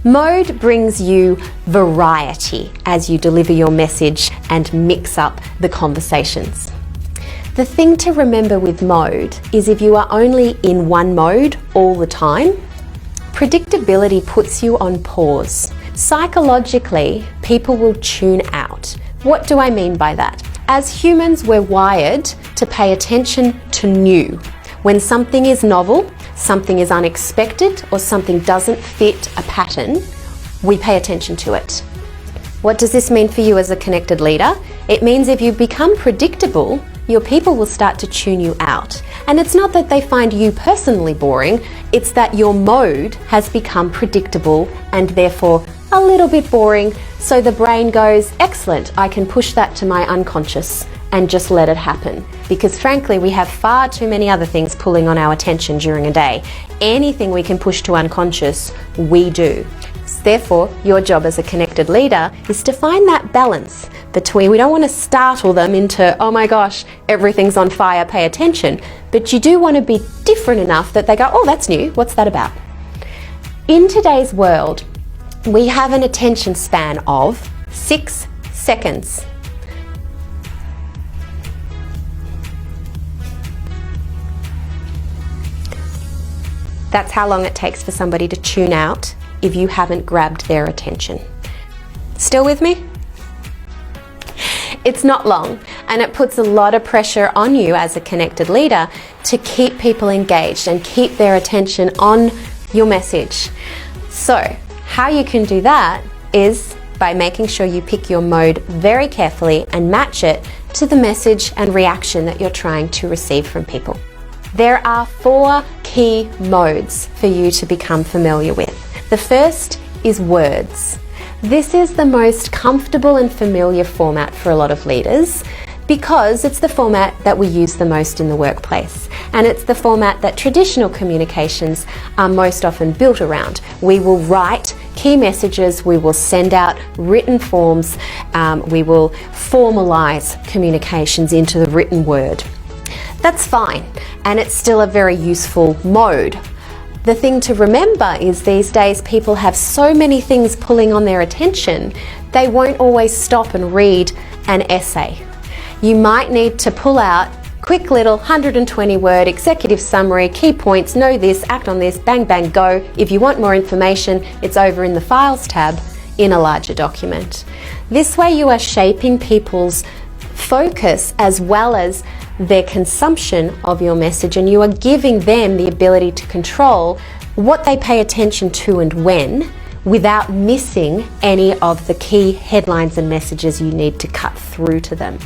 Mode brings you variety as you deliver your message and mix up the conversations. The thing to remember with mode is if you are only in one mode all the time, predictability puts you on pause. Psychologically, people will tune out. What do I mean by that? As humans, we're wired to pay attention to new. When something is novel, something is unexpected, or something doesn't fit a pattern, we pay attention to it. What does this mean for you as a connected leader? It means if you become predictable, your people will start to tune you out. And it's not that they find you personally boring, it's that your mode has become predictable and therefore a little bit boring, so the brain goes, excellent, I can push that to my unconscious and just let it happen. Because frankly, we have far too many other things pulling on our attention during a day. Anything we can push to unconscious, we do. Therefore, your job as a connected leader is to find that balance between, we don't want to startle them into, oh my gosh, everything's on fire, pay attention, but you do want to be different enough that they go, oh, that's new, what's that about? In today's world, we have an attention span of 6 seconds. That's how long it takes for somebody to tune out if you haven't grabbed their attention. Still with me? It's not long, and it puts a lot of pressure on you as a connected leader to keep people engaged and keep their attention on your message. So, how you can do that is by making sure you pick your mode very carefully and match it to the message and reaction that you're trying to receive from people. There are 4 key modes for you to become familiar with. The first is words. This is the most comfortable and familiar format for a lot of leaders because it's the format that we use the most in the workplace, and it's the format that traditional communications are most often built around. We will write key messages, we will send out written forms, we will formalize communications into the written word. That's fine, and it's still a very useful mode. The thing to remember is these days people have so many things pulling on their attention, they won't always stop and read an essay. You might need to pull out quick little 120-word executive summary, key points, know this, act on this, bang, bang, go. If you want more information, it's over in the Files tab in a larger document. This way you are shaping people's focus as well as their consumption of your message, and you are giving them the ability to control what they pay attention to and when, without missing any of the key headlines and messages you need to cut through to them.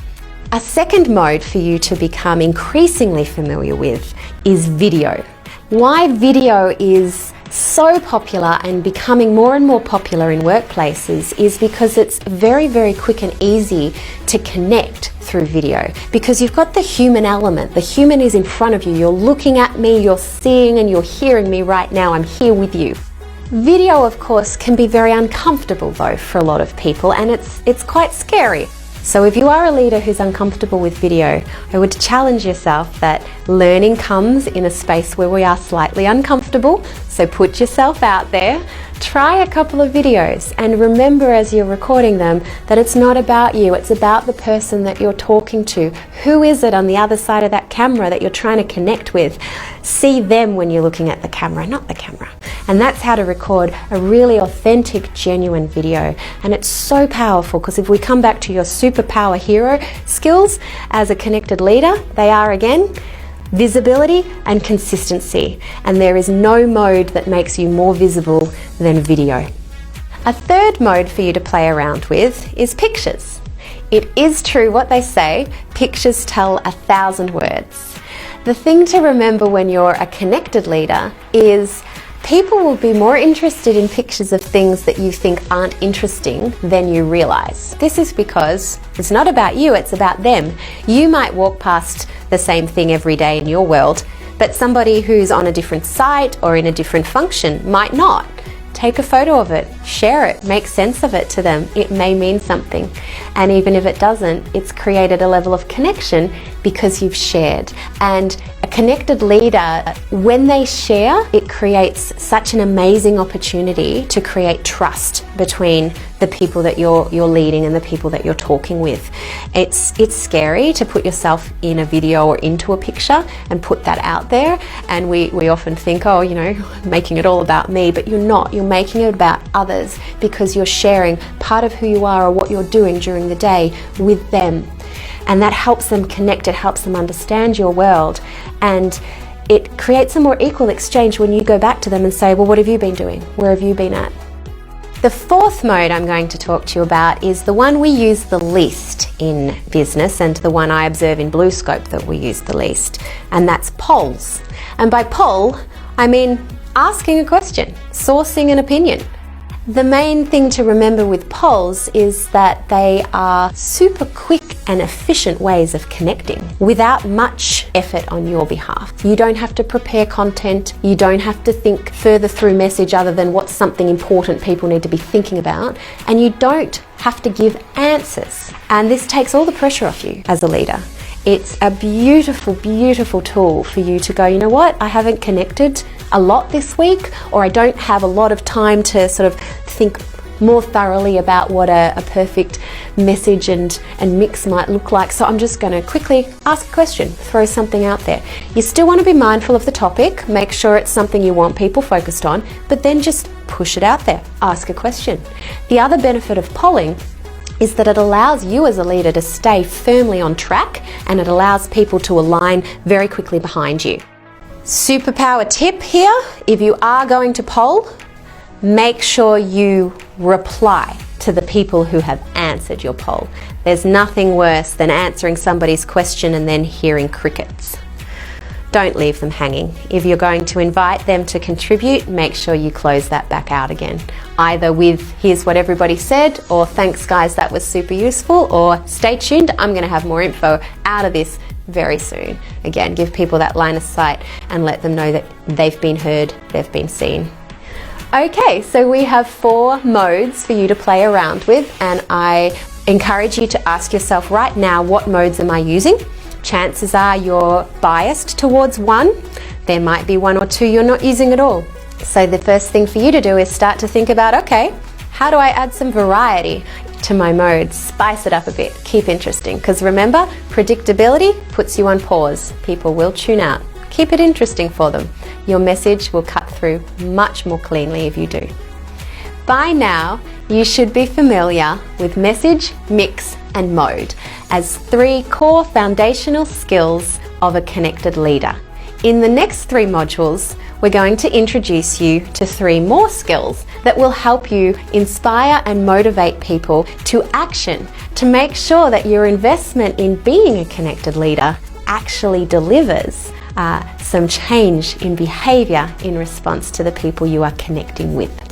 A second mode for you to become increasingly familiar with is video. Why video is so popular and becoming more and more popular in workplaces is because it's very, very quick and easy to connect through video, because you've got the human element. The human is in front of you. You're looking at me, you're seeing and you're hearing me right now. I'm here with you. Video, of course, can be very uncomfortable though for a lot of people, and it's quite scary. So if you are a leader who's uncomfortable with video, I would challenge yourself that learning comes in a space where we are slightly uncomfortable. So put yourself out there, try a couple of videos, and remember as you're recording them that it's not about you, it's about the person that you're talking to. Who is it on the other side of that camera that you're trying to connect with? See them when you're looking at the camera, not the camera. And that's how to record a really authentic, genuine video. And it's so powerful because if we come back to your superpower hero skills as a connected leader, they are again, visibility and consistency. And there is no mode that makes you more visible than video. A third mode for you to play around with is pictures. It is true what they say, pictures tell 1,000 words. The thing to remember when you're a connected leader is people will be more interested in pictures of things that you think aren't interesting than you realize. This is because it's not about you, it's about them. You might walk past the same thing every day in your world, but somebody who's on a different site or in a different function might not. Take a photo of it, share it, make sense of it to them. It may mean something. And even if it doesn't, it's created a level of connection because you've shared. And a connected leader, when they share, it creates such an amazing opportunity to create trust between the people that you're leading and the people that you're talking with. It's scary to put yourself in a video or into a picture and put that out there, and we often think, oh, you know, making it all about me, but you're not. You're making it about others because you're sharing part of who you are or what you're doing during the day with them. And that helps them connect, it helps them understand your world, and it creates a more equal exchange when you go back to them and say, well, what have you been doing? Where have you been at? The fourth mode I'm going to talk to you about is the one we use the least in business, and the one I observe in BlueScope that we use the least, and that's polls. And by poll, I mean asking a question, sourcing an opinion. The main thing to remember with polls is that they are super quick and efficient ways of connecting without much effort on your behalf. You don't have to prepare content, you don't have to think further through message other than what's something important people need to be thinking about, and you don't have to give answers. And this takes all the pressure off you as a leader. It's a beautiful, beautiful tool for you to go, you know what, I haven't connected a lot this week, or I don't have a lot of time to sort of think more thoroughly about what a perfect message and mix might look like. So I'm just going to quickly ask a question, throw something out there. You still want to be mindful of the topic, make sure it's something you want people focused on, but then just push it out there, ask a question. The other benefit of polling is that it allows you as a leader to stay firmly on track, and it allows people to align very quickly behind you. Superpower tip here, if you are going to poll, make sure you reply to the people who have answered your poll. There's nothing worse than answering somebody's question and then hearing crickets. Don't leave them hanging. If you're going to invite them to contribute, make sure you close that back out again. Either with, here's what everybody said, or thanks guys, that was super useful, or stay tuned, I'm going to have more info out of this very soon. Again, give people that line of sight and let them know that they've been heard, they've been seen. Okay, so we have 4 modes for you to play around with, and I encourage you to ask yourself right now, what modes am I using? Chances are you're biased towards one. There might be 1 or 2 you're not using at all. So the first thing for you to do is start to think about, okay, how do I add some variety to my modes? Spice it up a bit, keep interesting. Because remember, predictability puts you on pause. People will tune out. Keep it interesting for them. Your message will cut through much more cleanly if you do. By now, you should be familiar with message, mix, and mode as 3 core foundational skills of a connected leader. In the next 3 modules, we're going to introduce you to 3 more skills that will help you inspire and motivate people to action, to make sure that your investment in being a connected leader actually delivers some change in behavior in response to the people you are connecting with.